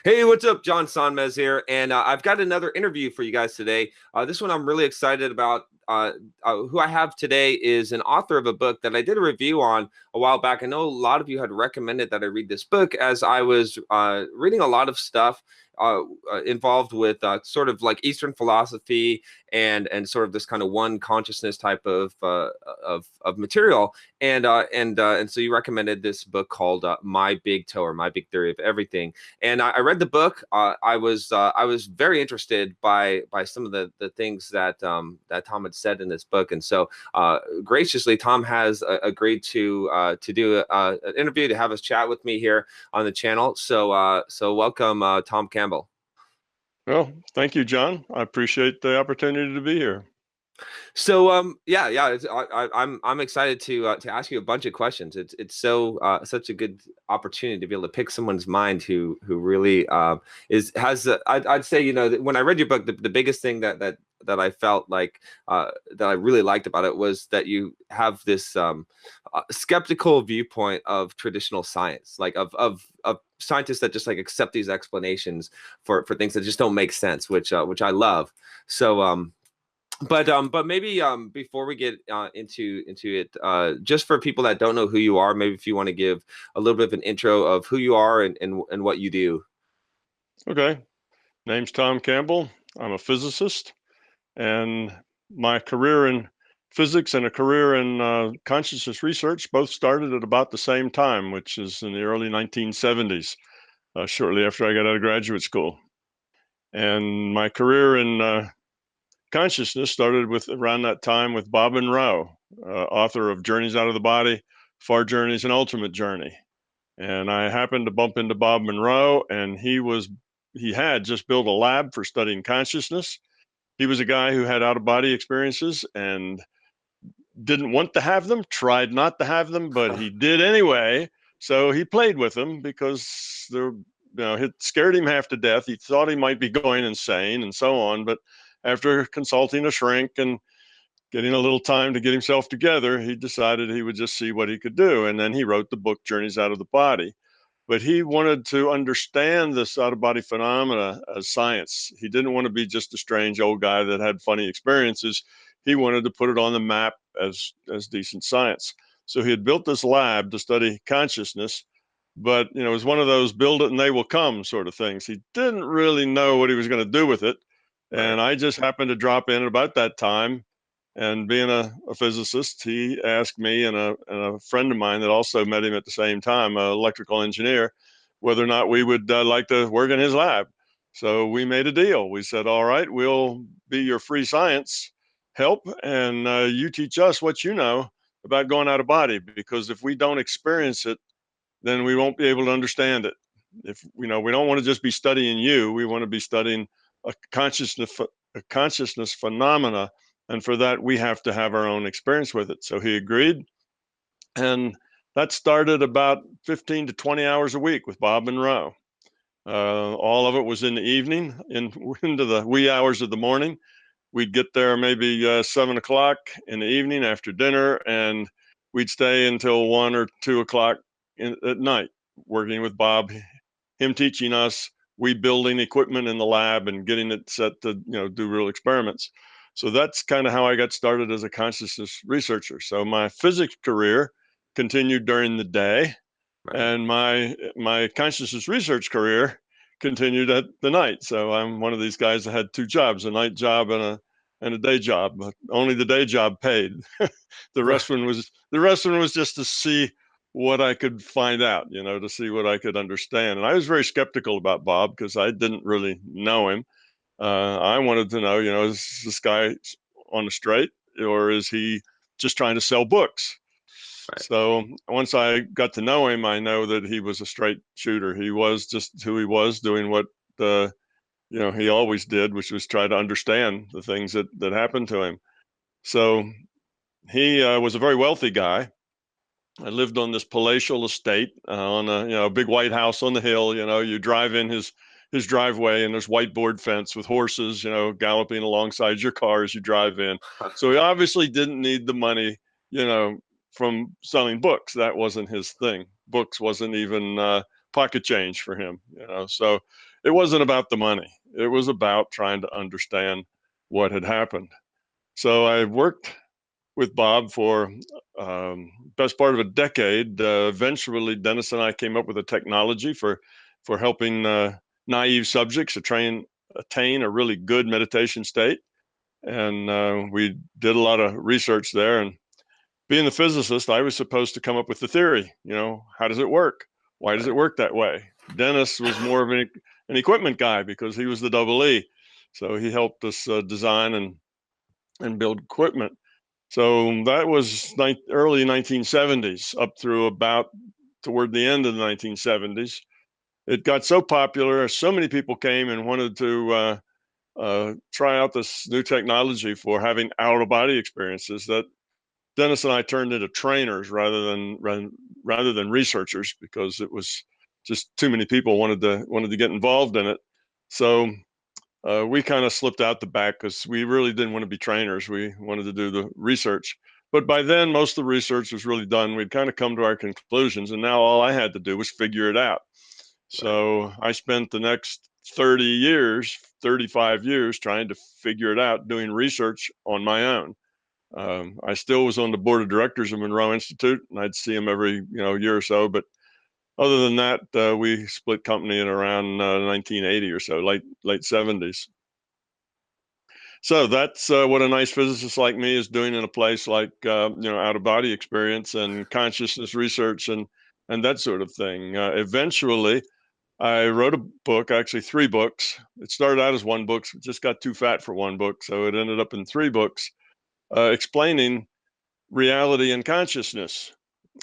Hey, what's up? John Sonmez here, and I've got another interview for you guys today. This one I'm really excited about. Who I have today is an author of a book that I did a review on a while back. I know a lot of you had recommended that I read this book as I was reading a lot of stuff involved with sort of like Eastern philosophy and sort of this kind of one consciousness type of material. And so you recommended this book called My Big Toe, or My Big Theory of Everything. And I read the book. I was very interested by some of the things that Tom had said in this book, and so graciously Tom has agreed to do an interview, to have us chat with me here on the channel. So welcome, Tom Campbell. Well, thank you, John. I appreciate the opportunity to be here. So yeah, I'm excited to ask you a bunch of questions. It's such a good opportunity to be able to pick someone's mind who really is has I'd say, when I read your book, the biggest thing that I felt like that I really liked about it was that you have this skeptical viewpoint of traditional science, like of scientists that just like accept these explanations for things that just don't make sense, which I love. So but maybe before we get into it, just for people that don't know who you are, maybe if you want to give a little bit of an intro of who you are and what you do. Okay. Name's Tom Campbell. I'm a physicist, and my career in physics and a career in consciousness research both started at about the same time, which is in the early 1970s, shortly after I got out of graduate school. And my career in consciousness started with around that time with Bob Monroe, author of Journeys Out of the Body, Far Journeys, and Ultimate Journey. And I happened to bump into Bob Monroe, and he had just built a lab for studying consciousness. He was a guy who had out of body experiences and didn't want to have them, tried not to have them, but he did anyway. So he played with them because it scared him half to death. He thought he might be going insane and so on. But after consulting a shrink and getting a little time to get himself together, he decided he would just see what he could do. And then he wrote the book, Journeys Out of the Body. But he wanted to understand this out of body phenomena as science. He didn't want to be just a strange old guy that had funny experiences. He wanted to put it on the map as decent science. So he had built this lab to study consciousness, but it was one of those build it and they will come sort of things. He didn't really know what he was going to do with it. Right. And I just happened to drop in at about that time. And being a physicist, he asked me and a friend of mine that also met him at the same time, an electrical engineer, whether or not we would like to work in his lab. So we made a deal. We said, all right, we'll be your free science help, and you teach us what you know about going out of body, because if we don't experience it, then we won't be able to understand it. If we don't want to just be studying you, we want to be studying a consciousness phenomena, and for that we have to have our own experience with it. So he agreed, and that started about 15 to 20 hours a week with Bob Monroe. All of it was in the evening, into the wee hours of the morning. We'd get there maybe 7 o'clock in the evening after dinner, and we'd stay until 1 or 2 o'clock at night working with Bob, him teaching us, we building equipment in the lab and getting it set to do real experiments. So that's kind of how I got started as a consciousness researcher. So my physics career continued during the day, Right. and my consciousness research career continued at the night. So I'm one of these guys that had two jobs, a night job and a day job. But only the day job paid. Right. The rest one was just to see what I could find out, to see what I could understand. And I was very skeptical about Bob because I didn't really know him. I wanted to know, is this guy on the straight, or is he just trying to sell books? Right. So once I got to know him, I know that he was a straight shooter. He was just who he was, doing what he always did, which was try to understand the things that happened to him. So he was a very wealthy guy. I lived on this palatial estate on a big white house on the hill. You drive in his driveway, and there's whiteboard fence with horses, galloping alongside your car as you drive in. So he obviously didn't need the money, you know, from selling books. That wasn't his thing. Books wasn't even pocket change for him, So it wasn't about the money. It was about trying to understand what had happened. So I worked with Bob for best part of a decade. Eventually, Dennis and I came up with a technology for helping naive subjects attain a really good meditation state. And we did a lot of research there. And being the physicist, I was supposed to come up with the theory. How does it work? Why does Right. it work that way? Dennis was more of an equipment guy because he was the double E. So he helped us design and build equipment. So that was early 1970s up through about toward the end of the 1970s. It got so popular, so many people came and wanted to try out this new technology for having out of body experiences that Dennis and I turned into trainers rather than researchers because it was just too many people wanted to get involved in it. So we kind of slipped out the back because we really didn't want to be trainers. We wanted to do the research. But by then, most of the research was really done. We'd kind of come to our conclusions, and now all I had to do was figure it out. Right. So I spent the next 30 years, 35 years trying to figure it out, doing research on my own. I still was on the board of directors of Monroe Institute, and I'd see them every year or so. But other than that, we split company in around 1980 or so, late 70s. So that's what a nice physicist like me is doing in a place like out of body experience and consciousness research and that sort of thing. Eventually, I wrote a book, actually 3 books. It started out as 1 book, just got too fat for 1 book, so it ended up in 3 books explaining reality and consciousness.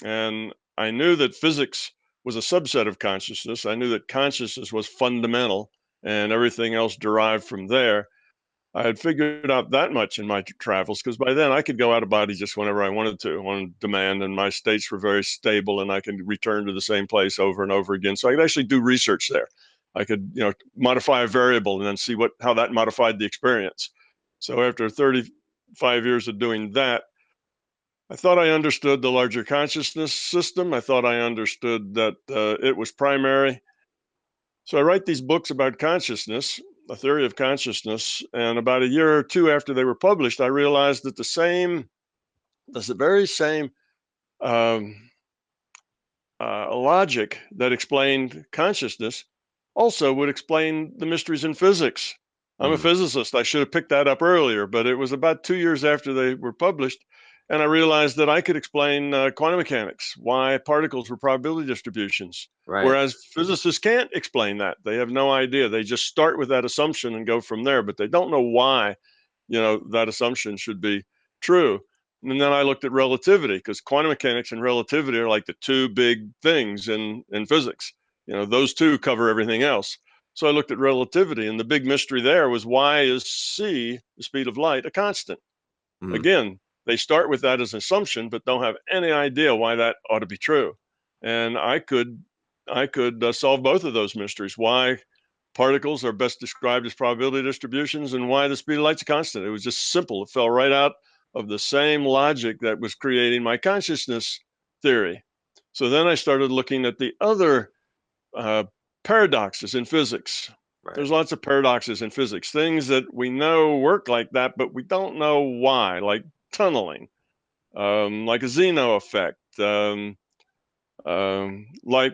And I knew that physics was a subset of consciousness. I knew that consciousness was fundamental and everything else derived from there. I had figured out that much in my travels because by then I could go out of body just whenever I wanted to on demand, and my states were very stable, and I could return to the same place over and over again. So I could actually do research there. I could, modify a variable and then see how that modified the experience. So after 35 years of doing that, I thought I understood the larger consciousness system. I thought I understood that it was primary. So I write these books about consciousness, a theory of consciousness, and about a year or two after they were published, I realized that the very same um, logic that explained consciousness also would explain the mysteries in physics. I'm a Mm-hmm. physicist. I should have picked that up earlier, but it was about 2 years after they were published. And I realized that I could explain quantum mechanics, why particles were probability distributions, Right. whereas physicists can't explain that. They have no idea. They just start with that assumption and go from there, but they don't know why, that assumption should be true. And then I looked at relativity because quantum mechanics and relativity are like the 2 big things in physics. Those two cover everything else. So I looked at relativity, and the big mystery there was why is c, the speed of light, a constant? Mm-hmm. Again, they start with that as an assumption, but don't have any idea why that ought to be true. And I could solve both of those mysteries. Why particles are best described as probability distributions, and why the speed of light's a constant. It was just simple. It fell right out of the same logic that was creating my consciousness theory. So then I started looking at the other uh, paradoxes in physics. Right. There's lots of paradoxes in physics, things that we know work like that, but we don't know why, like tunneling, like a Zeno effect, like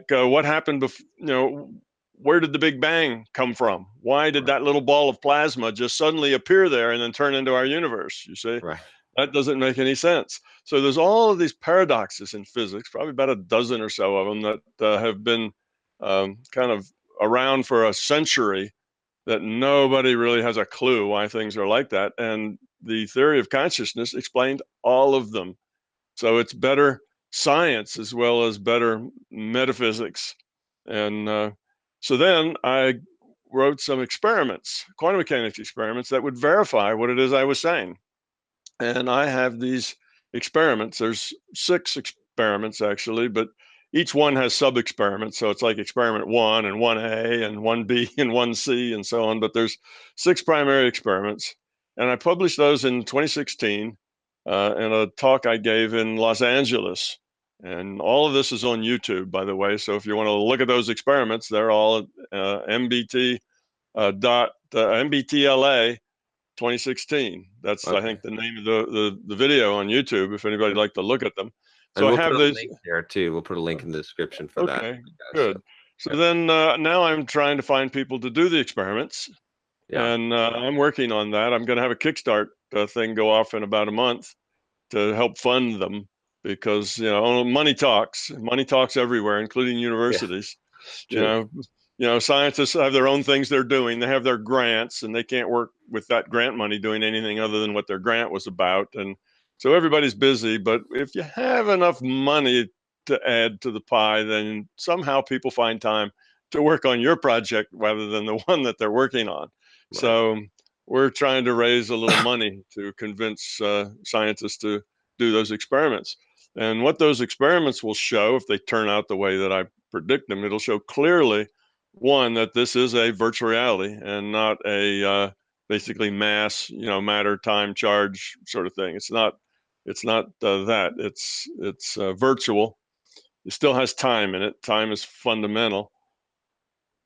what happened before, where did the Big Bang come from? Why did Right. that little ball of plasma just suddenly appear there and then turn into our universe? You see, Right. that doesn't make any sense. So there's all of these paradoxes in physics, probably about a dozen or so of them that have been kind of around for a century that nobody really has a clue why things are like that. And the theory of consciousness explained all of them. So it's better science as well as better metaphysics. And so then I wrote some experiments, quantum mechanics experiments that would verify what it is I was saying. And I have these experiments. There's 6 experiments actually, but each one has sub experiments. So it's like experiment 1 and 1A and 1B and 1C and so on. But there's 6 primary experiments. And I published those in 2016 in a talk I gave in Los Angeles. And all of this is on YouTube, by the way. So if you want to look at those experiments, they're all MBTLA 2016. That's, I Okay. think, the name of the video on YouTube, if anybody'd like to look at them. And So I we'll put have a these. link there too. We'll put a link in the description for that, Okay, guys. So, good. So yep. then now I'm trying to find people to do the experiments, Yeah. and I'm working on that. I'm going to have a Kickstart thing go off in about a month to help fund them, because money talks everywhere, including Yeah. universities. you True. know Scientists have their own things they're doing. They have their grants, and they can't work with that grant money doing anything other than what their grant was about. And so everybody's busy, but if you have enough money to add to the pie, then somehow people find time to work on your project rather than the one that they're working on. Right. So we're trying to raise a little money to convince scientists to do those experiments. And what those experiments will show, if they turn out the way that I predict them, it'll show clearly, one, that this is a virtual reality and not a basically mass, matter, time, charge sort of thing. It's not. It's not that. It's virtual. It still has time in it. Time is fundamental.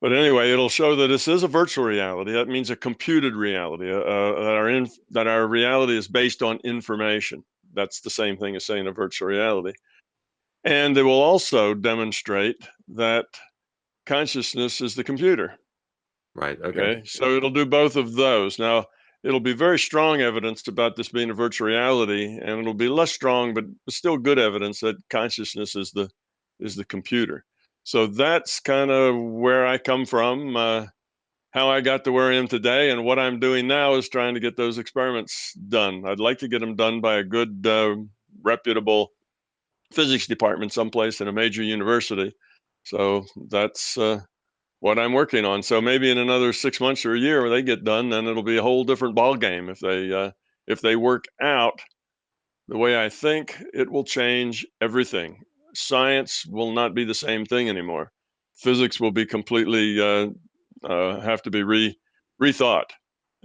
But anyway, it'll show that this is a virtual reality. That means a computed reality. That our reality is based on information. That's the same thing as saying a virtual reality. And it will also demonstrate that consciousness is the computer. Right. Okay. Okay, so it'll do both of those. Now, it'll be very strong evidence about this being a virtual reality, and it'll be less strong, but still good evidence that consciousness is the computer. So that's kind of where I come from, how I got to where I am today, and what I'm doing now is trying to get those experiments done. I'd like to get them done by a good, reputable physics department someplace in a major university. So that's what I'm working on. So maybe in another 6 months or a year, when they get done, then it'll be a whole different ball game. If they work out the way I think, it will change everything. Science will not be the same thing anymore. Physics will be completely have to be rethought.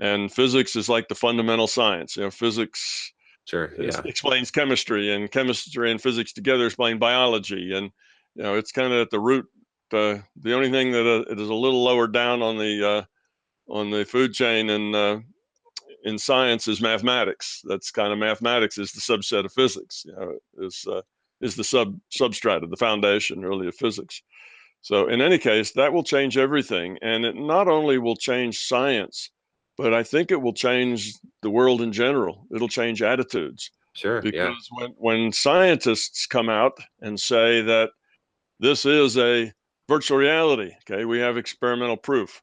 And physics is like the fundamental science. Physics Sure. Yeah. explains chemistry, and chemistry and physics together explain biology. And it's kind of at the root. The only thing that it is a little lower down on the food chain in science is mathematics. That's kind of mathematics is the subset of physics. Is the substrate of the foundation really of physics. So in any case, that will change everything, and it not only will change science, but I think it will change the world in general. It'll change attitudes, Sure. Yeah. because when scientists come out and say that this is a virtual reality, okay, we have experimental proof.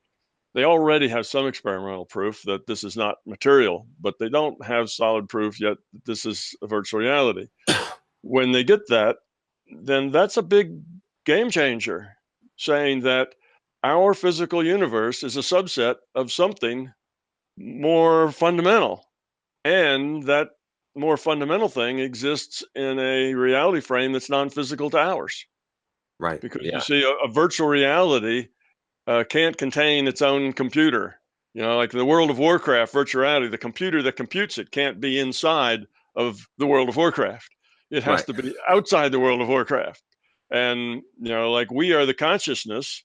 They already have some experimental proof that this is not material, but they don't have solid proof yet that this is a virtual reality. When they get that, then that's a big game changer, saying that our physical universe is a subset of something more fundamental, and that more fundamental thing exists in a reality frame that's non-physical to ours. Right. Because you Yeah. see, a virtual reality can't contain its own computer. Like the World of Warcraft virtual reality, the computer that computes it can't be inside of the World of Warcraft. It has Right. to be outside the World of Warcraft. And like we are the consciousness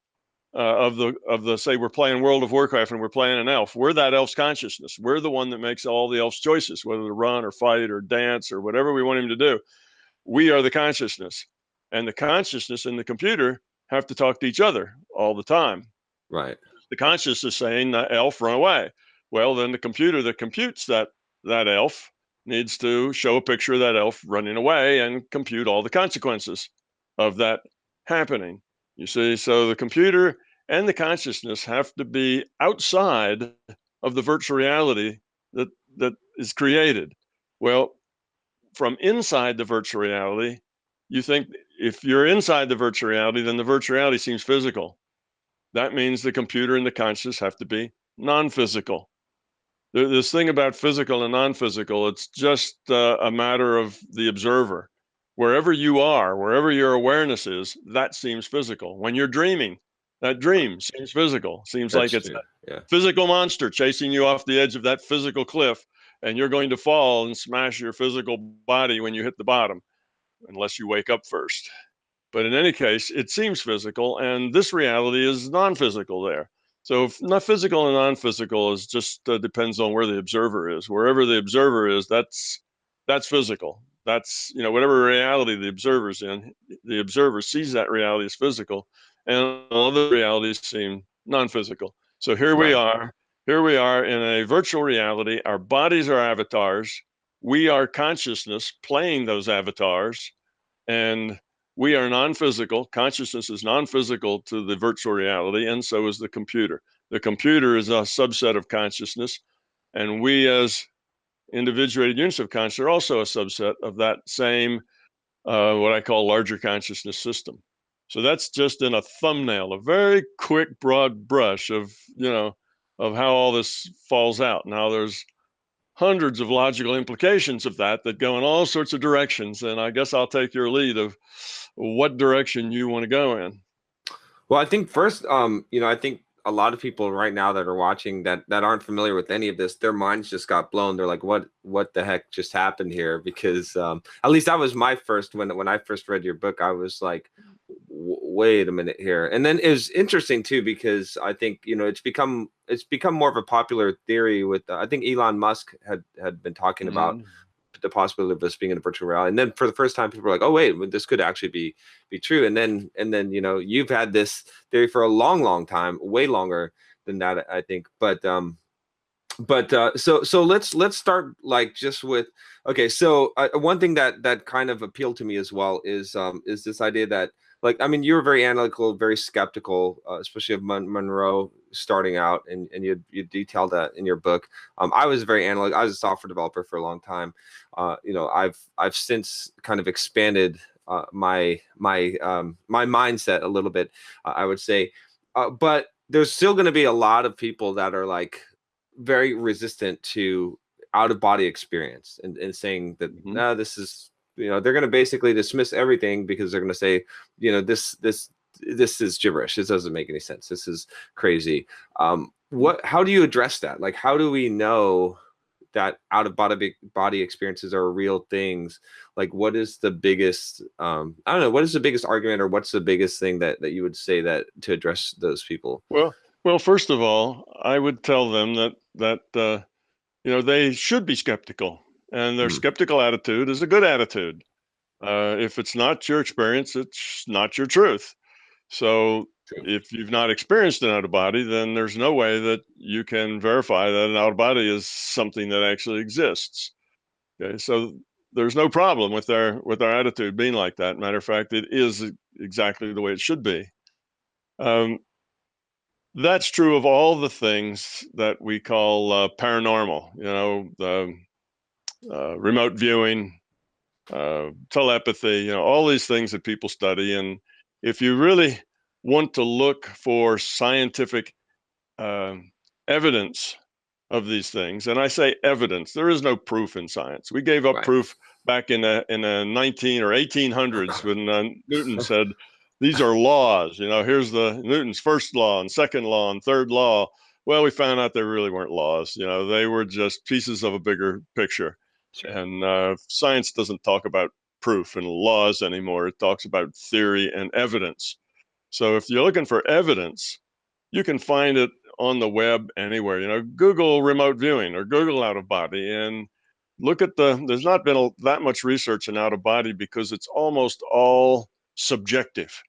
of the say we're playing World of Warcraft and we're playing an elf. We're that elf's consciousness. We're the one that makes all the elf's choices, whether to run or fight or dance or whatever we want him to do. We are the consciousness, and the consciousness and the computer have to talk to each other all the time. Right. The conscious is saying, elf, run away. Well, then the computer that computes that elf needs to show a picture of that elf running away and compute all the consequences of that happening. You see, so the computer and the consciousness have to be outside of the virtual reality that that is created. Well, from inside the virtual reality, you think if you're inside the virtual reality, then the virtual reality seems physical. That means the computer and the conscious have to be non-physical. This thing about physical and non-physical, it's just a matter of the observer. Wherever you are, wherever your awareness is, that seems physical. When you're dreaming, that dream seems physical. Seems like That's it's true. a Yeah. physical monster chasing you off the edge of that physical cliff, and you're going to fall and smash your physical body when you hit the bottom. unless you wake up first. But in any case, it seems physical, and this reality is non-physical there. So if not physical and non-physical is just depends on where the observer is. Wherever the observer is, that's physical. That's, whatever reality the observer's in, the observer sees that reality as physical, and other realities seem non-physical. So here we Right. are. Here we are in a virtual reality. Our bodies are avatars. We are consciousness playing those avatars, and we are non-physical. Consciousness is non-physical to the virtual reality, and so is the computer. The computer is a subset of consciousness, and we as individuated units of consciousness are also a subset of that same, what I call larger consciousness system. So that's just in a thumbnail, a very quick, broad brush of, of how all this falls out. Now there's hundreds of logical implications of that go in all sorts of directions. And I guess I'll take your lead of what direction you want to go in. Well, I think first, I think a lot of people right now that are watching that aren't familiar with any of this, their minds just got blown. They're like, what the heck just happened here? Because at least that was my first, when I first read your book, I was like, wait a minute here. And then it was interesting too, because I think, it's become more of a popular theory with, I think Elon Musk had been talking about the possibility of this being in a virtual reality. And then for the first time, people were like, oh, wait, this could actually be true. And then, you've had this theory for a long, long time, way longer than that, I think. So let's start like just with, okay. So one thing that kind of appealed to me as well is this idea that, like, I mean, you were very analytical, very skeptical, especially of Monroe starting out, and you detailed that in your book. I was very analytical. I was a software developer for a long time. I've since kind of expanded my mindset a little bit, I would say, but there's still going to be a lot of people that are like very resistant to out of body experience, and saying that this is, they're going to basically dismiss everything because they're going to say, this is gibberish. This doesn't make any sense. This is crazy. How do you address that? Like, how do we know that out of body experiences are real things? Like, what is the biggest, I don't know, what is the biggest argument, or what's the biggest thing that you would say that to address those people? Well, first of all, I would tell them that they should be skeptical, and their Hmm. skeptical attitude is a good attitude. If it's not your experience, it's not your truth. So True. if you've not experienced an out of body, then there's no way that you can verify that an out of body is something that actually exists. Okay, so there's no problem with our attitude being like that. Matter of fact, it is exactly the way it should be. Um, that's true of all the things that we call paranormal. The remote viewing, telepathy, all these things that people study. And if you really want to look for scientific uh, evidence of these things, and I say evidence, there is no proof in science. We gave up Right. proof back in the 19 or 1800s when Newton said, these are laws. Here's the Newton's first law and second law and third law. Well, we found out they really weren't laws. They were just pieces of a bigger picture. Sure. And science doesn't talk about proof and laws anymore. It talks about theory and evidence. So if you're looking for evidence, you can find it on the web anywhere. Google remote viewing or Google out of body, and look at there's not been that much research in out of body because it's almost all subjective.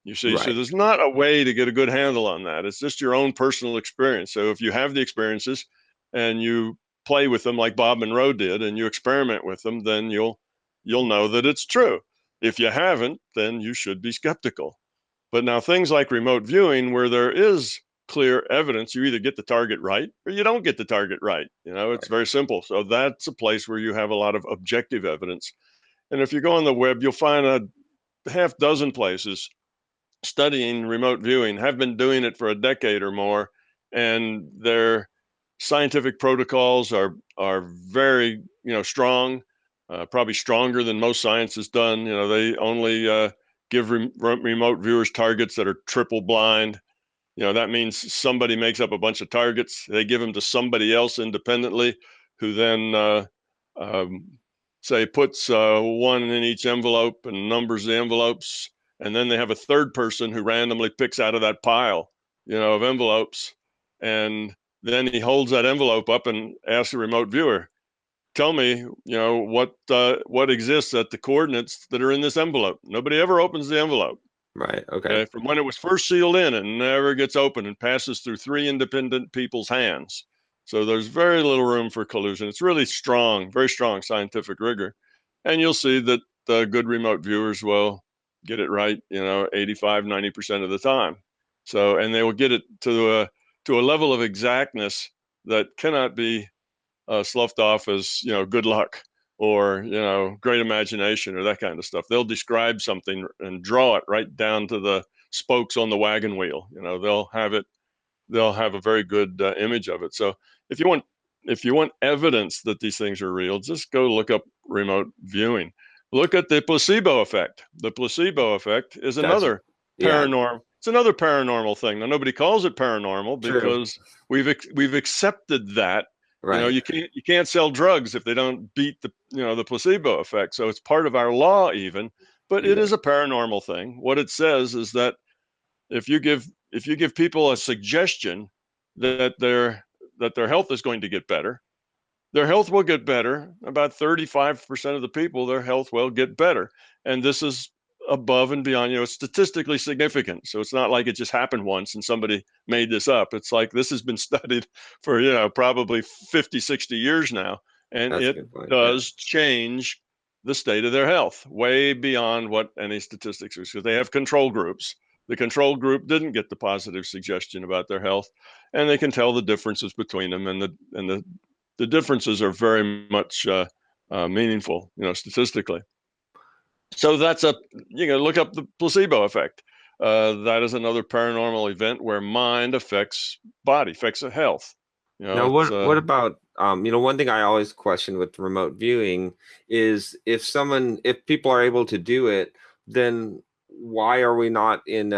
You see, so Right. there's not a way to get a good handle on that. It's just your own personal experience. So if you have the experiences and you play with them like Bob Monroe did, and you experiment with them, then you'll know that it's true. If you haven't, then you should be skeptical. But now things like remote viewing, where there is clear evidence, you either get the target right or you don't get the target right. It's Right. very simple. So that's a place where you have a lot of objective evidence. And if you go on the web, you'll find a half dozen places studying remote viewing, have been doing it for a decade or more, and their scientific protocols are very strong, probably stronger than most science has done. They only give remote viewers targets that are triple blind. That means somebody makes up a bunch of targets, they give them to somebody else independently, who then um, say puts one in each envelope and numbers the envelopes, and then they have a third person who randomly picks out of that pile, of envelopes, and then he holds that envelope up and asks the remote viewer, tell me, what exists at the coordinates that are in this envelope. Nobody ever opens the envelope. Right. Okay. Okay, from when it was first sealed in, it never gets opened and passes through three independent people's hands. So there's very little room for collusion. It's really strong, very strong scientific rigor. And you'll see that the good remote viewers will get it right, 85, 90% of the time. So, and they will get it to a level of exactness that cannot be sloughed off as, good luck or, great imagination or that kind of stuff. They'll describe something and draw it right down to the spokes on the wagon wheel. They'll have a very good image of it. So if you want if you want evidence that these things are real, just go look up remote viewing. Look at the placebo effect. The placebo effect is That's another yeah. paranormal. It's another paranormal thing. Now nobody calls it paranormal True. because we've accepted that. Right. You can't sell drugs if they don't beat the placebo effect. So it's part of our law even, but it Yeah. is a paranormal thing. What it says is that if you give people a suggestion that their health is going to get better, their health will get better. About 35% of the people, their health will get better. And this is above and beyond, it's statistically significant. So it's not like it just happened once and somebody made this up. It's like this has been studied for, probably 50, 60 years now. And That's a it good point. Yeah. does change the state of their health way beyond what any statistics is. Because they have control groups. The control group didn't get the positive suggestion about their health, and they can tell the differences between them, and the differences are very much meaningful, statistically. So that's you can look up the placebo effect. That is another paranormal event where mind affects body, affects the health. Now, It's what about one thing I always question with remote viewing is if people are able to do it, then why are we not in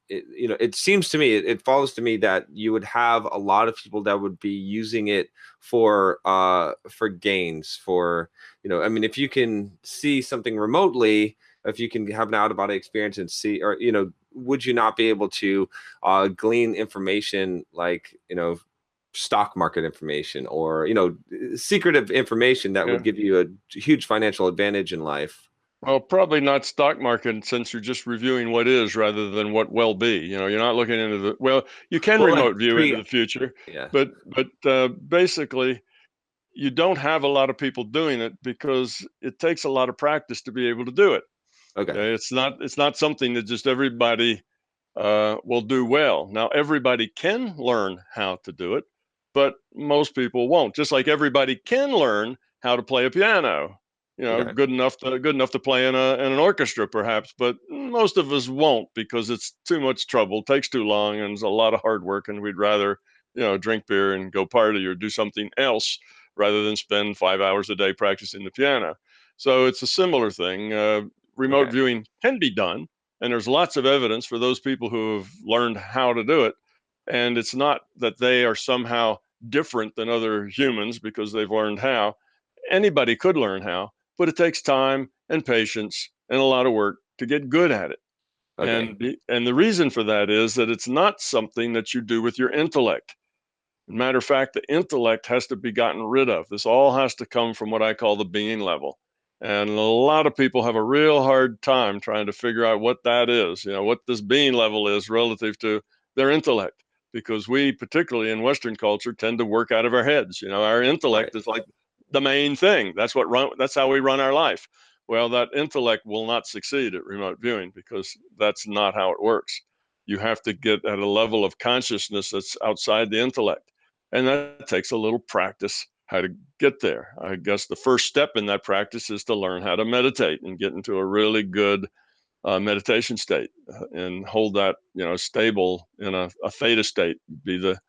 it seems to me, it follows to me that you would have a lot of people that would be using it for gains, for I mean, if you can see something remotely, if you can have an out of body experience and see, or would you not be able to glean information like stock market information, or secretive information that would yeah. give you a huge financial advantage in life? Well, probably not stock market, since you're just reviewing what is rather than what will be. You're not looking into you can Well, like remote view into pre the future, yeah. but basically you don't have a lot of people doing it because it takes a lot of practice to be able to do it. Okay. Okay, it's not something that just everybody will do well. Now, everybody can learn how to do it, but most people won't. Just like everybody can learn how to play a piano, Okay. good enough to play in an orchestra, perhaps, but most of us won't because it's too much trouble, takes too long, and it's a lot of hard work, and we'd rather drink beer and go party or do something else rather than spend 5 hours a day practicing the piano. So it's a similar thing. Remote Okay. viewing can be done, and there's lots of evidence for those people who have learned how to do it. And it's not that they are somehow different than other humans because they've learned how. Anybody could learn how, but it takes time and patience and a lot of work to get good at it. Okay. And the reason for that is that it's not something that you do with your intellect. Matter of fact, the intellect has to be gotten rid of. This all has to come from what I call the being level. And a lot of people have a real hard time trying to figure out what that is, what this being level is relative to their intellect. Because we, particularly in Western culture, tend to work out of our heads. Our Right. intellect is like the main thing. That's how we run our life. Well, that intellect will not succeed at remote viewing because that's not how it works. You have to get at a level of consciousness that's outside the intellect, and that takes a little practice how to get there. I guess the first step in that practice is to learn how to meditate and get into a really good meditation state and hold that, stable in a theta state. Be the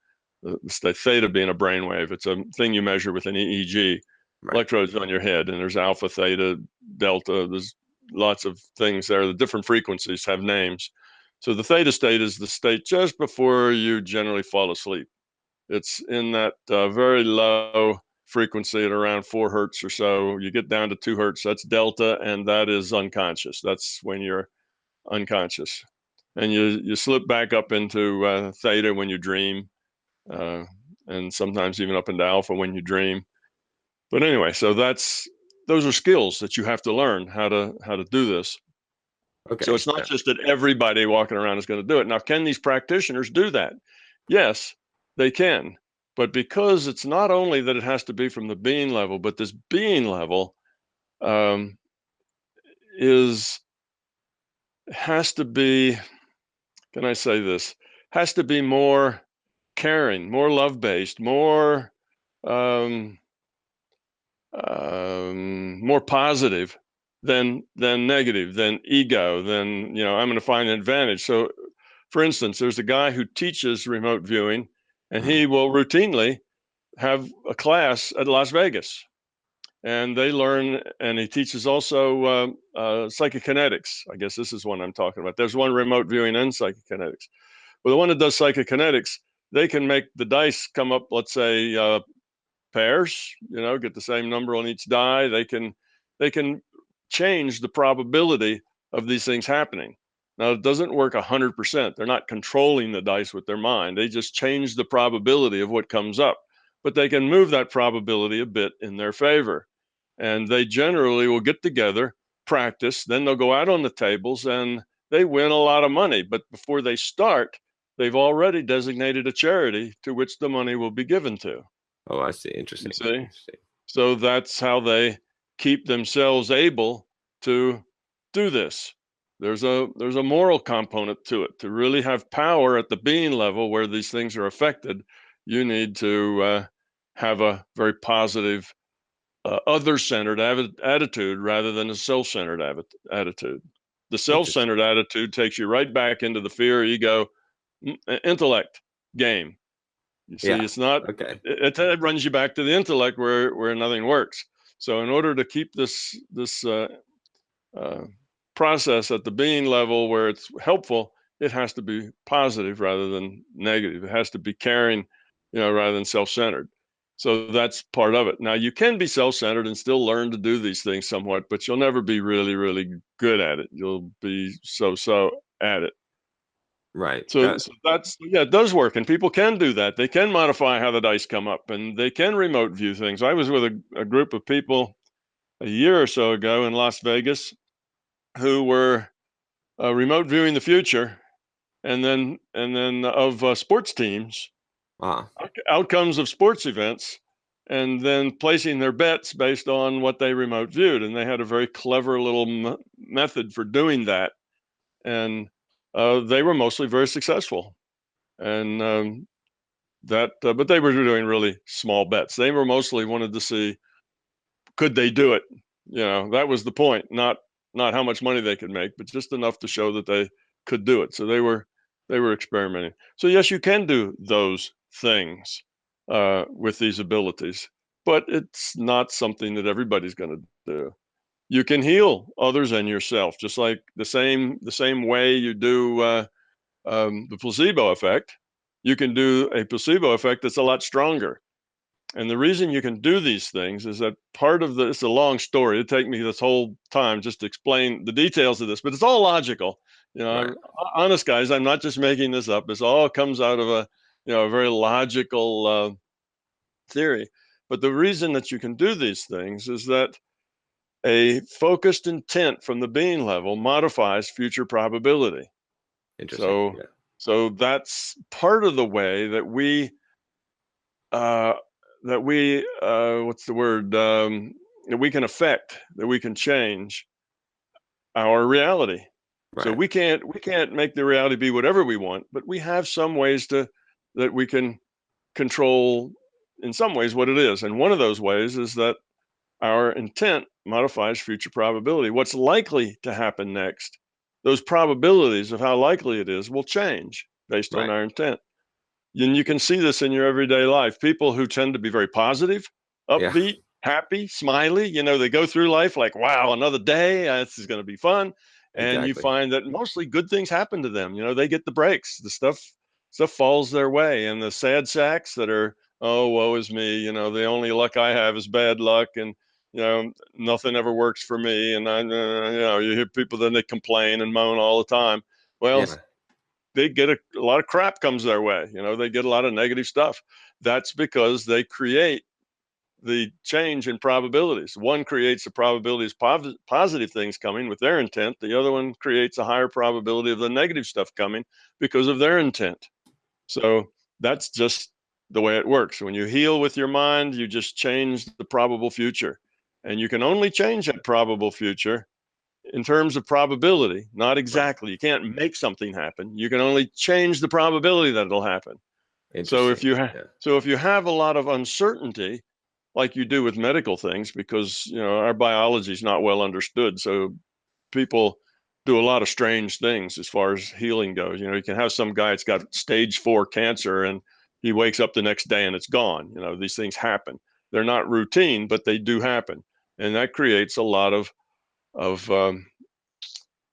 state theta being a brainwave. It's a thing you measure with an EEG, Right. electrodes on your head, and there's alpha, theta, delta. There's lots of things there. The different frequencies have names. So the theta state is the state just before you generally fall asleep. It's in that very low frequency at around 4 hertz or so. You get down to 2 hertz, that's delta, and that is unconscious. That's when you're unconscious. And you slip back up into theta when you dream, uh, and sometimes even up into alpha when you dream. But anyway, so those are skills that you have to learn how to do this. So Okay. it's not Yeah. just that everybody walking around is going to do it. Now, can these practitioners do that? Yes, they can. But because it's not only that it has to be from the being level, but this being level um, is has to be, can I say this? Has to be more caring, more love based, um, more positive than negative, than ego, than I'm going to find an advantage. So, for instance, there's a guy who teaches remote viewing, and Mhm. he will routinely have a class at Las Vegas, and they learn. And he teaches also psychokinetics. I guess this is one I'm talking about. There's one remote viewing and psychokinetics. Well, the one that does psychokinetics, they can make the dice come up, let's say, pairs, get the same number on each die. They can change the probability of these things happening. Now, it doesn't work 100%. They're not controlling the dice with their mind. They just change the probability of what comes up, but they can move that probability a bit in their favor. And they generally will get together, practice, then they'll go out on the tables and they win a lot of money. But before they start, they've already designated a charity to which the money will be given to. Oh, I see. You Interesting. see? Interesting. So that's how they keep themselves able to do this. There's a moral component to it. To really have power at the being level where these things are affected, you need to have a very positive, other-centered attitude rather than a self-centered attitude. The Interesting. self-centered attitude takes you right back into the fear, ego, intellect game. You see, Yeah. it's not, Okay. it runs you back to the intellect where nothing works. So in order to keep this uh, process at the being level where it's helpful, it has to be positive rather than negative. It has to be caring, rather than self-centered. So that's part of it. Now you can be self-centered and still learn to do these things somewhat, but you'll never be really, really good at it. You'll be so at it. Right. So that's, yeah, it does work, and people can do that. They can modify how the dice come up, and they can remote view things. I was with a group of people a year or so ago in Las Vegas who were remote viewing the future, and then of sports teams, Ah, outcomes of sports events, and then placing their bets based on what they remote viewed. And they had a very clever little method for doing that, and they were mostly very successful. And but they were doing really small bets. They were mostly wanted to see, could they do it. That was the point. Not how much money they could make, but just enough to show that they could do it. So they were experimenting. So yes, you can do those things with these abilities, but it's not something that everybody's going to do. You can heal others and yourself, just like the same way you do the placebo effect. You can do a placebo effect that's a lot stronger. And the reason you can do these things is that it's a long story. It'd take me this whole time just to explain the details of this, but it's all logical. right. I'm honest, guys. I'm not just making this up. This all comes out of a very logical theory. But the reason that you can do these things is that a focused intent from the being level modifies future probability. Interesting. So, Yeah. so that's part of the way uh, that we what's the word, that we can affect, that we can change our reality. So Right. we can't make the reality be whatever we want, but we have some ways that we can control in some ways what it is. And one of those ways is that our intent modifies future probability. What's likely to happen next, those probabilities of how likely it is will change based on Right. our intent. And you can see this in your everyday life. People who tend to be very positive, Yeah. upbeat, happy, smiley, they go through life like, wow, another day, this is going to be fun. And you Exactly. find that mostly good things happen to them. They get the breaks, the stuff falls their way. And the sad sacks that are oh, woe is me. The only luck I have is bad luck, and nothing ever works for me. And you hear people, then they complain and moan all the time. Well, Yeah. they get a lot of crap comes their way. They get a lot of negative stuff. That's because they create the change in probabilities. One creates the probabilities positive things coming with their intent. The other one creates a higher probability of the negative stuff coming because of their intent. So that's just the way it works. When you heal with your mind, you just change the probable future. And you can only change that probable future in terms of probability, not Right. exactly. You can't make something happen. You can only change the probability that it'll happen. So if Interesting. you Yeah. if you have a lot of uncertainty, like you do with medical things, because our biology is not well understood, so people do a lot of strange things as far as healing goes. You can have some guy that's got stage 4 cancer, and he wakes up the next day and it's gone. These things happen. They're not routine, but they do happen, and that creates a lot of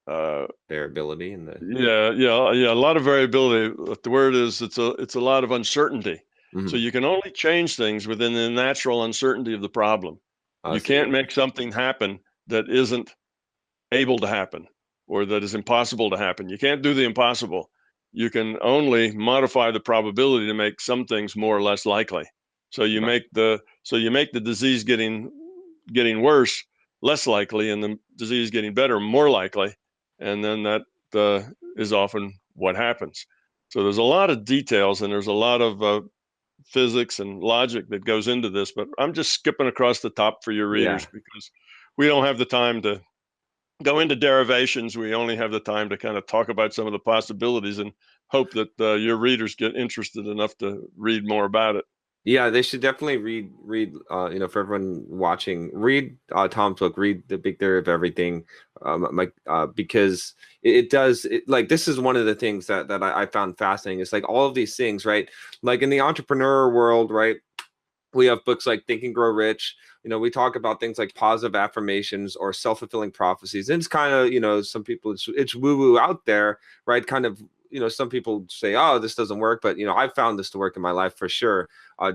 uh, Variability in the. yeah, a lot of variability. The word is, it's a lot of uncertainty. So Mhm. you can only change things within the natural uncertainty of the problem. I You see. can't make something happen that isn't able to happen, or that is impossible to happen. You can't do the impossible. You can only modify the probability to make some things more or less likely. So you Right. make the disease getting worse less likely, and the disease getting better more likely, and then that uh, is often what happens. So there's a lot of details, and there's a lot of physics and logic that goes into this, but I'm just skipping across the top for your readers Yeah. because we don't have the time to go into derivations. We only have the time to kind of talk about some of the possibilities and hope that your readers get interested enough to read more about it. Yeah, they should definitely read for everyone watching, read Tom's book, read The Big Theory of Everything, because it does like this is one of the things that I found fascinating. It's like all of these things, right? Like in the entrepreneur world, right? We have books like Think and Grow Rich. We talk about things like positive affirmations or self-fulfilling prophecies. And it's kind of, some people it's woo-woo out there, right? Kind of, some people say, oh, this doesn't work, but I've found this to work in my life for sure.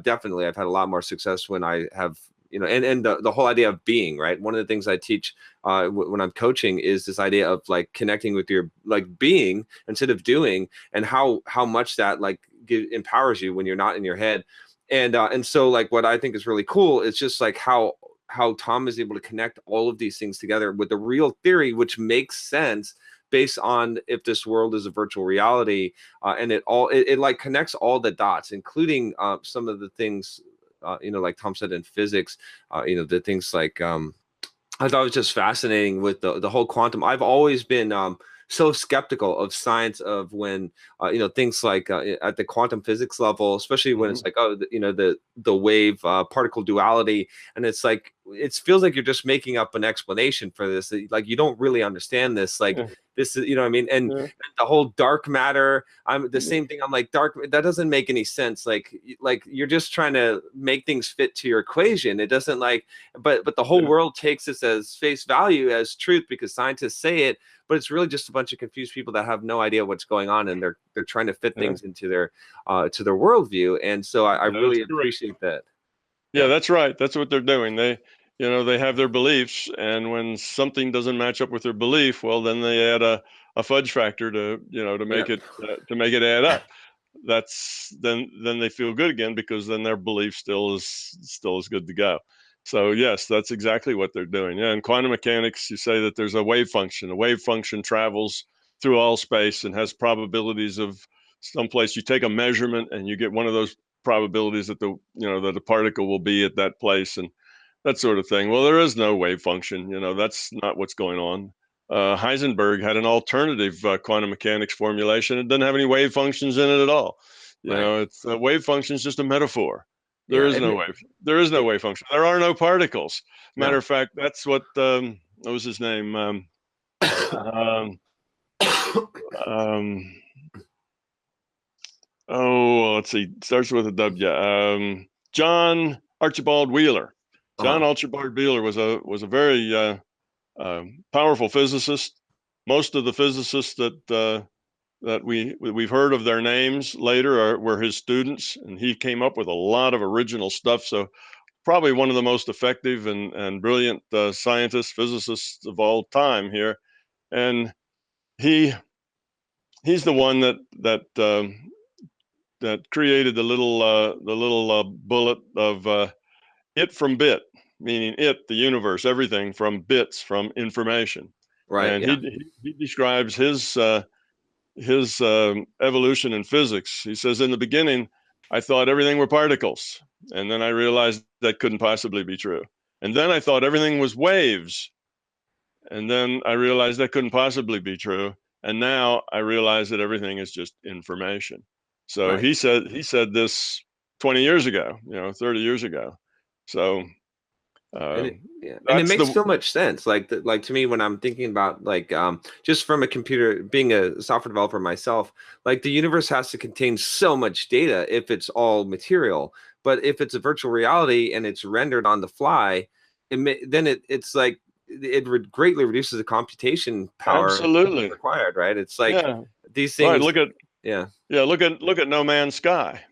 Definitely, I've had a lot more success when I have, and the whole idea of being, right. One of the things I teach when I'm coaching is this idea of like connecting with your like being instead of doing, and how much that like empowers you when you're not in your head. And so like what I think is really cool is just like how Tom is able to connect all of these things together with a real theory, which makes sense based on if this world is a virtual reality, and it like connects all the dots, including some of the things, like Tom said in physics, the things like I thought it was just fascinating with the whole quantum. I've always been so skeptical of science, of when things like at the quantum physics level, especially when Mm-hmm. it's like, oh, the wave particle duality, and it's like it feels like you're just making up an explanation for this. Like you don't really understand this. Like Yeah, this is, what I mean, and yeah, the whole dark matter. I'm the yeah, same thing. I'm like dark. That doesn't make any sense. Like you're just trying to make things fit to your equation. It doesn't like but the whole yeah, world takes this as face value as truth because scientists say it, but it's really just a bunch of confused people that have no idea what's going on, and they're trying to fit yeah. things into their to their worldview. And so I Yeah, that's really correct. appreciate that. Yeah, Yeah. that's right. That's what they're doing. They have their beliefs, and when something doesn't match up with their belief, well, then they add a fudge factor to Yeah. to make it add up. That's then they feel good again, because then their belief still is good to go. So yes, that's exactly what they're doing. Yeah, in quantum mechanics, you say that there's a wave function. A wave function travels through all space and has probabilities of someplace. You take a measurement and you get one of those probabilities that the particle will be at that place, and that sort of thing. Well, there is no wave function. That's not what's going on. Heisenberg had an alternative quantum mechanics formulation. It doesn't have any wave functions in it at all. Right. It's a wave function is just a metaphor. There Yeah. is no wave. There is no wave function. There are no particles. Matter No. of fact, that's what was his name? Um, um, oh, let's see. Starts with a W. John Archibald Wheeler. John Uh-huh. Archibald Wheeler was a very powerful physicist. Most of the physicists that that we've heard of their names later were his students, and he came up with a lot of original stuff. So probably one of the most effective and brilliant scientists, physicists of all time here. And he's the one that created the little bullet of it from bit, meaning the universe, everything from bits, from information. Right. And Yeah. he describes his evolution in physics. He says, in the beginning, I thought everything were particles. And then I realized that couldn't possibly be true. And then I thought everything was waves. And then I realized that couldn't possibly be true. And now I realize that everything is just information. So Right. he said this 20 years ago, 30 years ago. So And uh, and it that's makes the so much sense. Like to me, when I'm thinking about just from a computer, being a software developer myself, like the universe has to contain so much data if it's all material. But if it's a virtual reality and it's rendered on the fly, then it's like greatly reduces the computation power absolutely. required, right? It's like Yeah. these Right. things. Yeah. Look at No Man's Sky,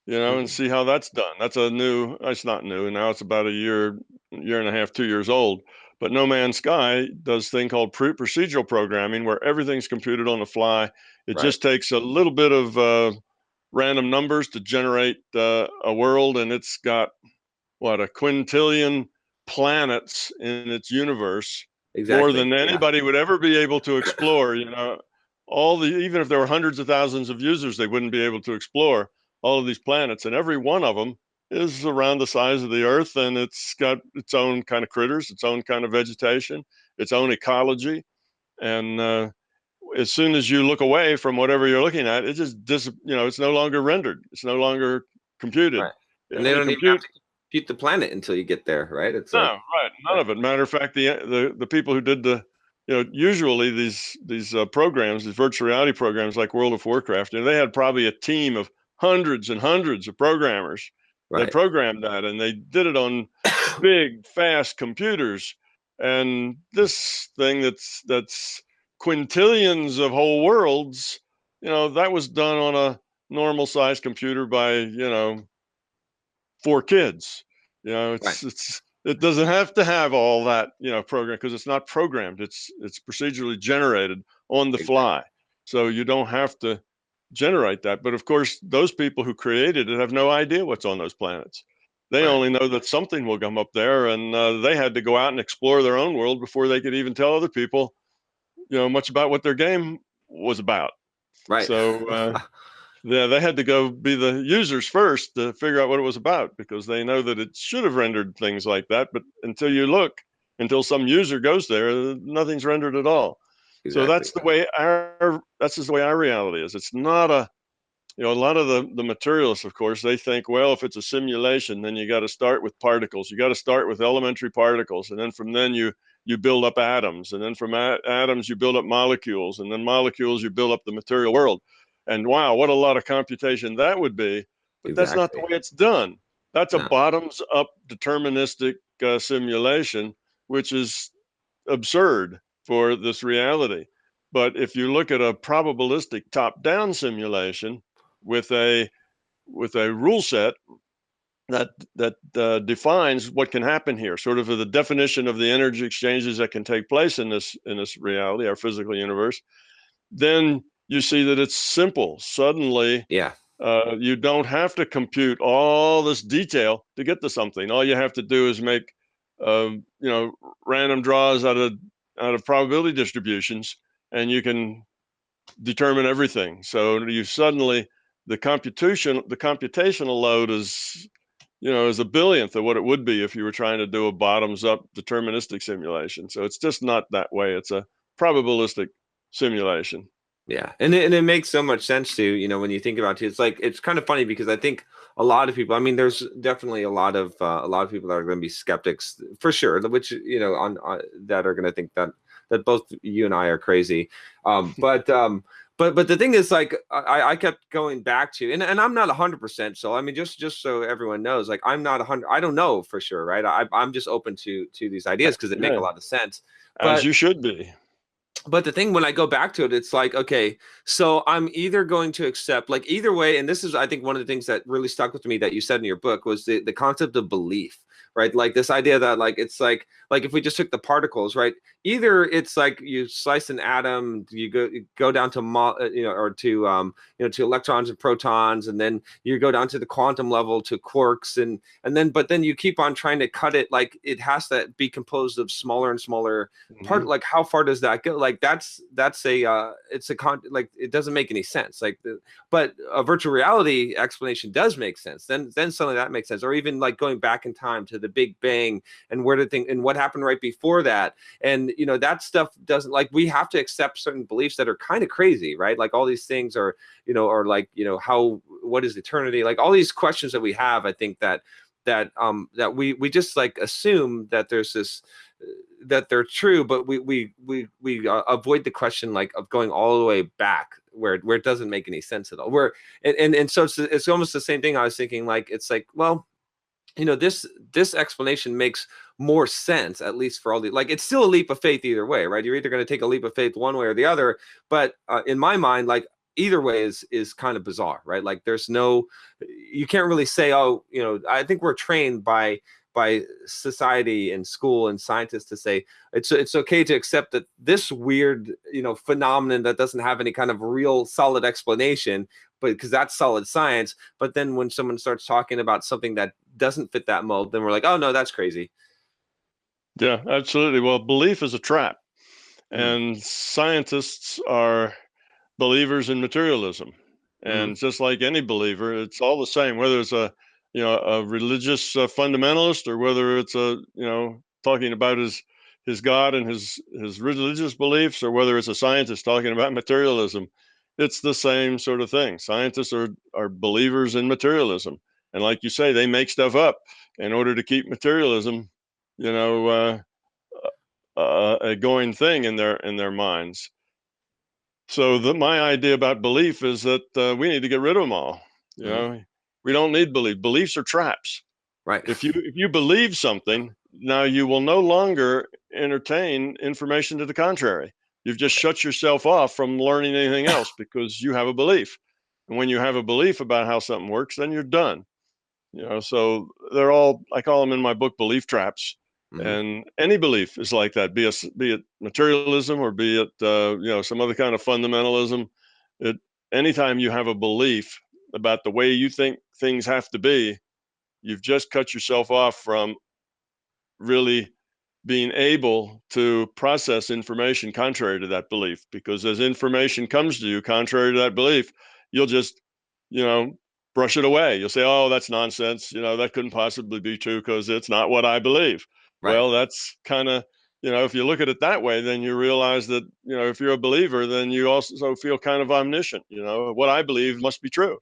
and Mhm. see how that's done. It's not new. Now it's about a year and a half, 2 years old. But No Man's Sky does thing called procedural programming where everything's computed on the fly. It Right. just takes a little bit of random numbers to generate a world, and it's got what, a quintillion planets in its universe, more Exactly. than Yeah. anybody would ever be able to explore. Even if there were hundreds of thousands of users, they wouldn't be able to explore all of these planets, and every one of them is around the size of the Earth, and it's got its own kind of critters, its own kind of vegetation, its own ecology. And as soon as you look away from whatever you're looking at, it just it's no longer rendered, it's no longer computed. Right. The And they only don't even have compute to compute the planet until you get there, right? It's No, like, right, none right. of it. Matter of fact, the people who did usually these programs, these virtual reality programs like World of Warcraft, they had probably a team of hundreds and hundreds of programmers that Right. programmed that, and they did it on big, fast computers. And this thing that's quintillions of whole worlds, that was done on a normal sized computer by, 4 kids. Right. It doesn't have to have all that, program, because it's not programmed. It's procedurally generated on the Exactly. fly. So you don't have to generate that. But of course, those people who created it have no idea what's on those planets. They Right. only know that something will come up there, and they had to go out and explore their own world before they could even tell other people, much about what their game was about. Right. So yeah, they had to go be the users first to figure out what it was about, because they know that it should have rendered things like that. But until some user goes there, nothing's rendered at all. So Exactly. that's just the way our reality is. It's not a lot of the materialists, of course, they think, well, if it's a simulation, then you got to start with particles. You got to start with elementary particles, and then from then you build up atoms, and then from atoms you build up molecules, and then molecules you build up the material world. And wow, what a lot of computation that would be. But that's not the Exactly. way it's done. That's a No. bottoms up deterministic simulation, which is absurd for this reality. But if you look at a probabilistic top-down simulation with a rule set that defines what can happen here, sort of the definition of the energy exchanges that can take place in this reality, our physical universe, then you see that it's simple. Suddenly, Yeah. you don't have to compute all this detail to get to something. All you have to do is make, random draws out of probability distributions, and you can determine everything. So you suddenly the computational load is a billionth of what it would be if you were trying to do a bottoms up deterministic simulation. So it's just not that way. It's a probabilistic simulation. Yeah. And it makes so much sense too, when you think about it. It's like, it's kind of funny because I think a lot of people, I mean, there's definitely a lot of people that are going to be skeptics for sure, which, on that are going to think that both you and I are crazy. But the thing is, like, I kept going back to, and I'm not 100%. So I mean, just so everyone knows, like, I'm not 100. I don't know for sure, right? I'm just open to these ideas because they make a Yeah, lot of sense. as But you should be. but the thing, when I go back to it, it's like, okay, so I'm either going to accept, like, either way. And this is, I think, one of the things that really stuck with me that you said in your book was the concept of belief, right? Like this idea that, like, it's like if we just took the particles, right? Either it's like you slice an atom, you go down to or to to electrons and protons, and then you go down to the quantum level to quarks, and then but then you keep on trying to cut it, like it has to be composed of smaller and smaller part. Hmm. Like, how far does that go? Like, that's a it's a like, it doesn't make any sense. Like, but a virtual reality explanation does make sense. Then suddenly that makes sense. Or even like going back in time to the Big Bang, and where did thing and what happened right before that. And that stuff doesn't, like, we have to accept certain beliefs that are kind of crazy, right? Like all these things are, or like, how, what is eternity, like all these questions that we have. I think that we just like assume that there's this, that they're true, but we avoid the question, like, of going all the way back where it doesn't make any sense at all. Where and so it's almost the same thing. I was thinking, like, it's like, well, this explanation makes more sense, at least for all the, like, it's still a leap of faith either way, right? You're either going to take a leap of faith one way or the other. But in my mind, like, either way is kind of bizarre, right? Like, there's no, you can't really say, oh, I think we're trained by society and school and scientists to say it's okay to accept that this weird phenomenon that doesn't have any kind of real solid explanation, but because that's solid science. But then when someone starts talking about something that doesn't fit that mold, then we're like, oh no, that's crazy. Yeah, absolutely. Well, belief is a trap, Mm, and scientists are believers in materialism. mm-hmm. And just like any believer, it's all the same, whether it's a religious fundamentalist, or whether it's talking about his God and his religious beliefs, or whether it's a scientist talking about materialism. It's the same sort of thing. Scientists are believers in materialism, and like you say, they make stuff up in order to keep materialism, you know, a going thing in their minds. So my idea about belief is that we need to get rid of them all. You Mm-hmm. know, we don't need belief. Beliefs are traps. Right. If you believe something, now you will no longer entertain information to the contrary. You've just shut yourself off from learning anything else because you have a belief. And when you have a belief about how something works, then you're done. So they're all, I call them in my book, belief traps. Mm-hmm. And any belief is like that, be it materialism, or be it some other kind of fundamentalism. It Anytime you have a belief about the way you think things have to be, you've just cut yourself off from really being able to process information contrary to that belief. Because as information comes to you contrary to that belief, you'll just, you know, brush it away. You'll say, oh, that's nonsense. That couldn't possibly be true because it's not what I believe. Right. Well, that's kind of, if you look at it that way, then you realize that, if you're a believer, then you also feel kind of omniscient. What I believe must be true.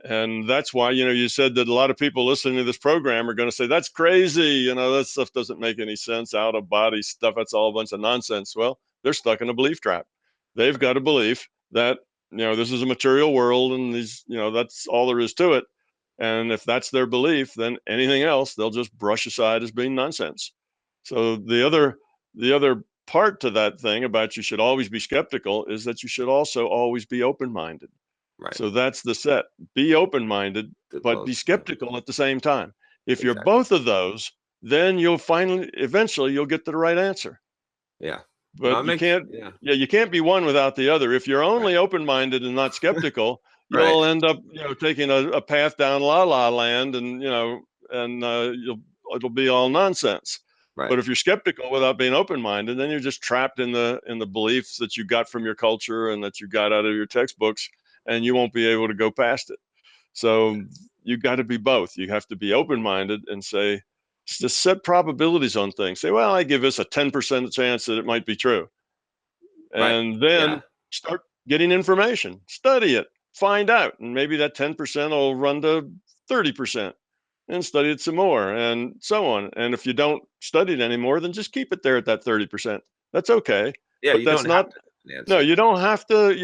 And that's why, you said that a lot of people listening to this program are going to say, that's crazy. That stuff doesn't make any sense. Out of body stuff. That's all a bunch of nonsense. Well, they're stuck in a belief trap. They've got a belief that, this is a material world, and that's all there is to it. And if that's their belief, then anything else they'll just brush aside as being nonsense. So the other part to that thing about you should always be skeptical is that you should also always be open minded. Right. So that's the set. Be open-minded, The but be both. Yeah. skeptical at the same time. If you're Exactly. both of those, then eventually you'll get to the right answer. Yeah. No, But it you makes. can't, Yeah. yeah, you can't be one without the other. If you're Right. only open-minded and not skeptical, Right. you'll end up, taking a path down la la land, and it'll be all nonsense. Right. But if you're skeptical without being open-minded, then you're just trapped in the beliefs that you got from your culture and that you got out of your textbooks, and you won't be able to go past it. Yeah. So you got to be both. You have to be open-minded and say, just set probabilities on things. Say, well, I give this a 10% chance that it might be true. Right. And Yeah. then start getting information, study it, find out. And maybe that 10% will run to 30%, and study it some more, and so on. And if you don't study it anymore, then just keep it there at that 30%. That's okay. Yeah. But You that's don't have not, to have an no, answer. you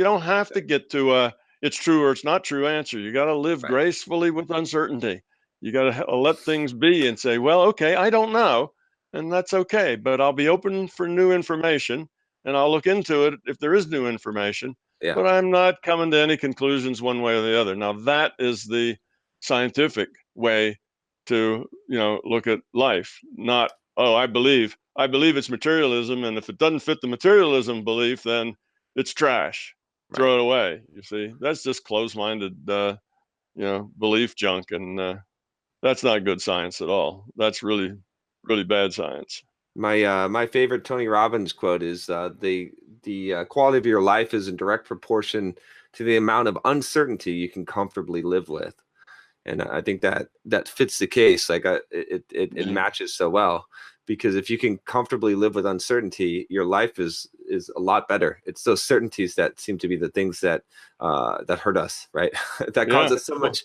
don't have to get to a it's true or it's not true answer. You got to live Right. gracefully with uncertainty. You got to let things be and say, well, okay, I don't know, and that's okay, but I'll be open for new information. and I'll look into it if there is new information, Yeah. but I'm not coming to any conclusions one way or the other. Now, that is the scientific way to, look at life, not, oh, I believe it's materialism, and if it doesn't fit the materialism belief, then it's trash. Right. Throw it away. You see, that's just closed-minded, belief junk, and that's not good science at all. That's really, really bad science. My favorite Tony Robbins quote is the quality of your life is in direct proportion to the amount of uncertainty you can comfortably live with. And I think that fits the case. Like it Yeah. matches so well, because if you can comfortably live with uncertainty, your life is a lot better. It's those certainties that seem to be the things that hurt us, right? That cause Yeah. us so much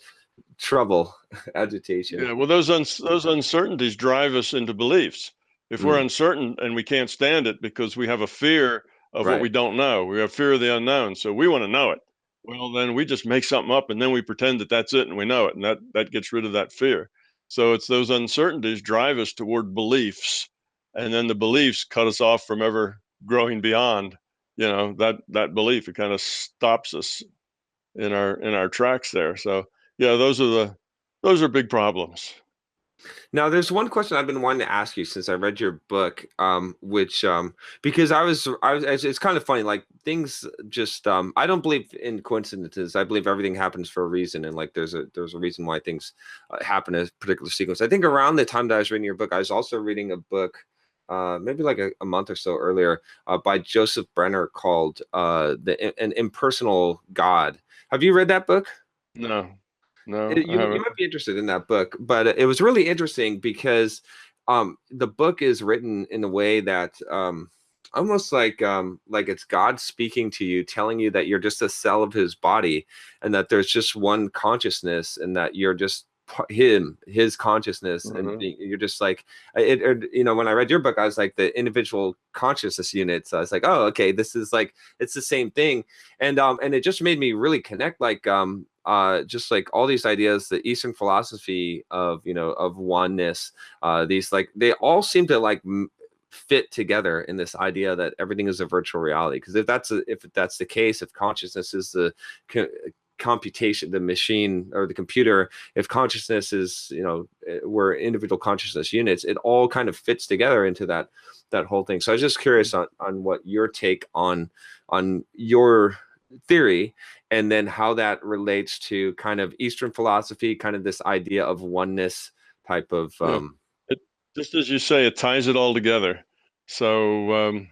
trouble, agitation. Yeah, well, those uncertainties drive us into beliefs. If we're Mm, uncertain and we can't stand it because we have a fear of what right, we don't know, we have fear of the unknown, so we want to know it. Well, then we just make something up and then we pretend that that's it and we know it, and that gets rid of that fear. So it's those uncertainties drive us toward beliefs, and then the beliefs cut us off from ever growing beyond, that belief. It kind of stops us in our tracks there. So yeah, those are big problems. now, there's one question I've been wanting to ask you since I read your book, which because it's kind of funny, like things just I don't believe in coincidences. I believe everything happens for a reason, and like there's a reason why things happen in a particular sequence. I think around the time that I was reading your book, I was also reading a book. Maybe like a month or so earlier, by Joseph Brenner called "An Impersonal God." Have you read that book? No, no, I You haven't. might be interested in that book, but it was really interesting because the book is written in a way that almost like it's God speaking to you, telling you that you're just a cell of his body, and that there's just one consciousness, and that you're just his consciousness, and Mhm. you're just like when I read your book, I was like the individual consciousness units. I was like, oh, okay, this is like it's the same thing, and it just made me really connect, like just like all these ideas, the Eastern philosophy of of oneness, these like they all seem to like fit together in this idea that everything is a virtual reality. Because if that's the case, if consciousness is the co- computation, the machine or the computer, if consciousness is we're individual consciousness units, it all kind of fits together into that whole thing. So I was just curious on what your take on your theory, and then how that relates to kind of Eastern philosophy, kind of this idea of oneness type of Yeah, it, just as you say, it ties it all together. So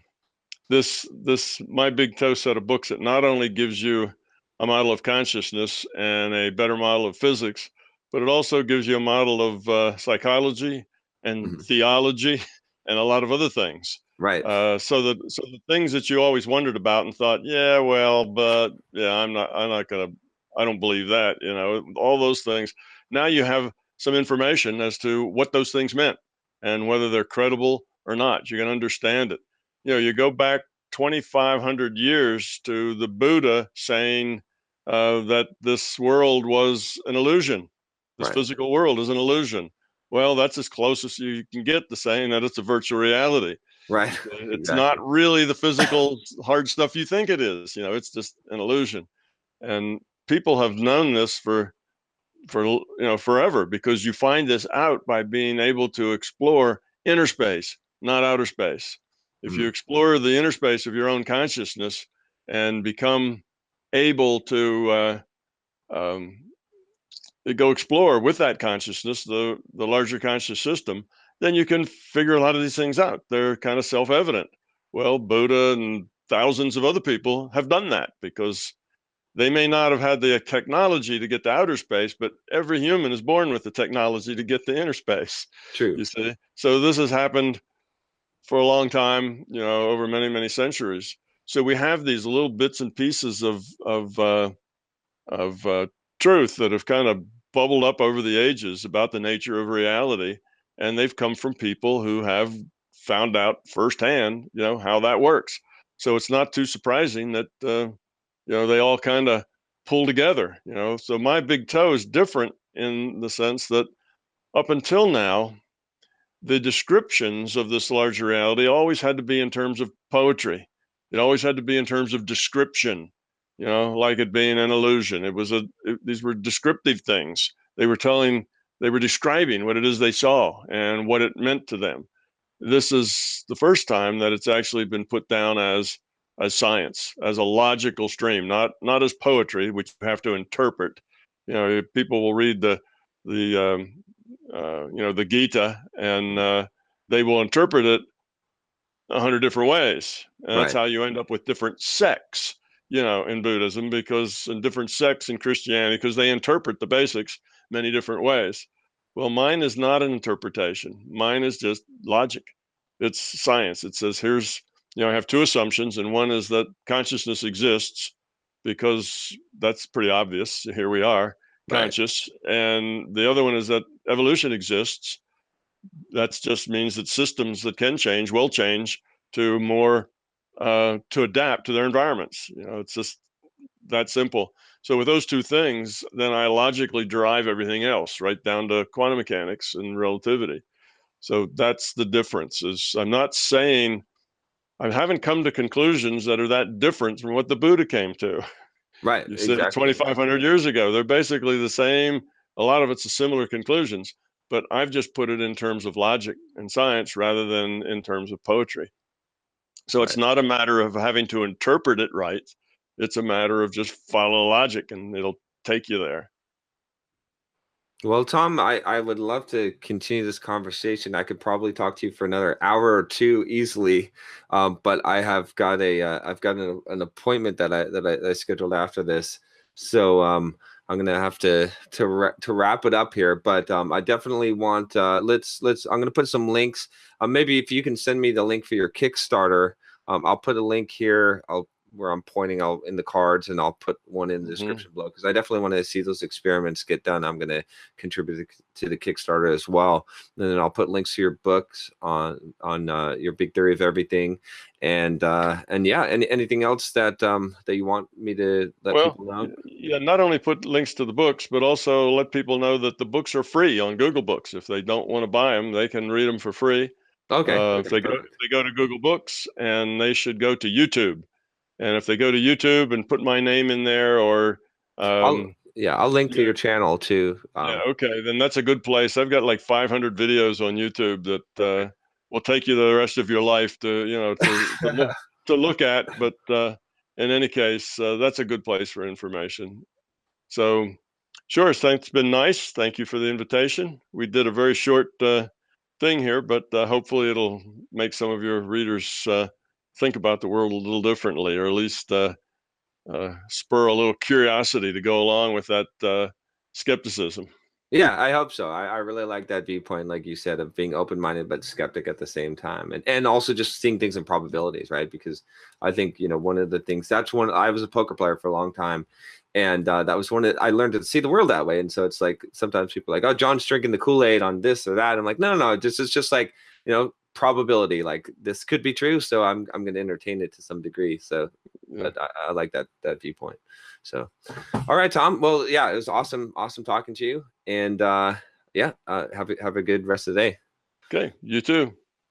this my big toe set of books, it not only gives you a model of consciousness and a better model of physics, but it also gives you a model of psychology and Mhm. theology and a lot of other things. Right, So the things that you always wondered about and thought, yeah, well, but yeah, I'm not gonna, I don't believe that, all those things. Now you have some information as to what those things meant and whether they're credible or not. You can understand it. You go back 2,500 years to the Buddha saying that this world was an illusion. This right, physical world is an illusion. Well, that's as close as you can get to saying that it's a virtual reality. right. It's not Exactly. really the physical hard stuff you think it is. It's just an illusion. And people have known this for forever, because you find this out by being able to explore inner space, not outer space. If you Mhm. explore the inner space of your own consciousness and become able to um, go explore with that consciousness, the larger conscious system, then you can figure a lot of these things out. They're kind of self-evident. Well, Buddha and thousands of other people have done that, because they may not have had the technology to get to outer space, but every human is born with the technology to get to inner space. True. You see, so this has happened for a long time, over many, many centuries. So we have these little bits and pieces of truth that have kind of bubbled up over the ages about the nature of reality, and they've come from people who have found out firsthand, how that works. So it's not too surprising that they all kind of pull together. So my big toe is different in the sense that up until now, the descriptions of this larger reality always had to be in terms of poetry. It always had to be in terms of description, like it being an illusion. These were descriptive things. They were describing what it is they saw and what it meant to them. This is the first time that it's actually been put down as science, as a logical stream, not as poetry, which you have to interpret. People will read the Gita, and they will interpret it 100 different ways, and that's Right. how you end up with different sects, in Buddhism, because in different sects in Christianity, because they interpret the basics many different ways. Well, mine is not an interpretation. Mine is just logic. It's science. It says, I have two assumptions, and one is that consciousness exists, because that's pretty obvious. Here we are, Right. conscious. And the other one is that evolution exists. That just means that systems that can change will change to more to adapt to their environments. It's just that simple. So with those two things, then I logically derive everything else, right down to quantum mechanics and relativity. So that's the difference. Is I'm not saying I haven't come to conclusions that are that different from what the Buddha came to. Right. You said Exactly. 2,500 years ago. They're basically the same. A lot of it's a similar conclusions, but I've just put it in terms of logic and science rather than in terms of poetry. So it's Right. not a matter of having to interpret it right. It's a matter of just follow logic and it'll take you there. Well, Tom, I would love to continue this conversation. I could probably talk to you for another hour or two easily, but I have got I've got an appointment that I scheduled after this, so I'm gonna have to wrap it up here. But I definitely want I'm gonna put some links. Maybe if you can send me the link for your Kickstarter, I'll put a link here. I'll where I'm pointing out in the cards, and I'll put one in the Mm-hmm. description below because I definitely want to see those experiments get done. I'm going to contribute to the Kickstarter as well, and then I'll put links to your books on your Big Theory of Everything, and yeah, anything else that that you want me to let Well, people know? yeah, not only put links to the books, but also let people know that the books are free on Google Books. If they don't want to buy them, they can read them for free. Okay, If okay, they perfect. go to Google Books, and they should go to YouTube. And if they go to YouTube and put my name in there, or I'll link to yeah, your channel too. yeah, okay, then that's a good place. I've got like 500 videos on YouTube that Okay. will take you the rest of your life to to look at. But in any case, that's a good place for information. So, sure, thanks. Been nice. Thank you for the invitation. We did a very short thing here, but hopefully it'll make some of your readers think about the world a little differently, or at least spur a little curiosity to go along with that skepticism. Yeah, I hope so. I really like that viewpoint, like you said, of being open-minded but skeptic at the same time, and also just seeing things in probabilities, right? Because I think one of the things that's one I was a poker player for a long time, and that was one that I learned to see the world that way. And so it's like sometimes people are like, oh, John's drinking the Kool-Aid on this or that. I'm like, no, no, no, it's just like probability. Like this could be true, so I'm going to entertain it to some degree. So, Yeah. but I like that viewpoint. So. All right, Tom. Well, yeah, it was awesome talking to you. And yeah, have a good rest of the day. Okay, you too.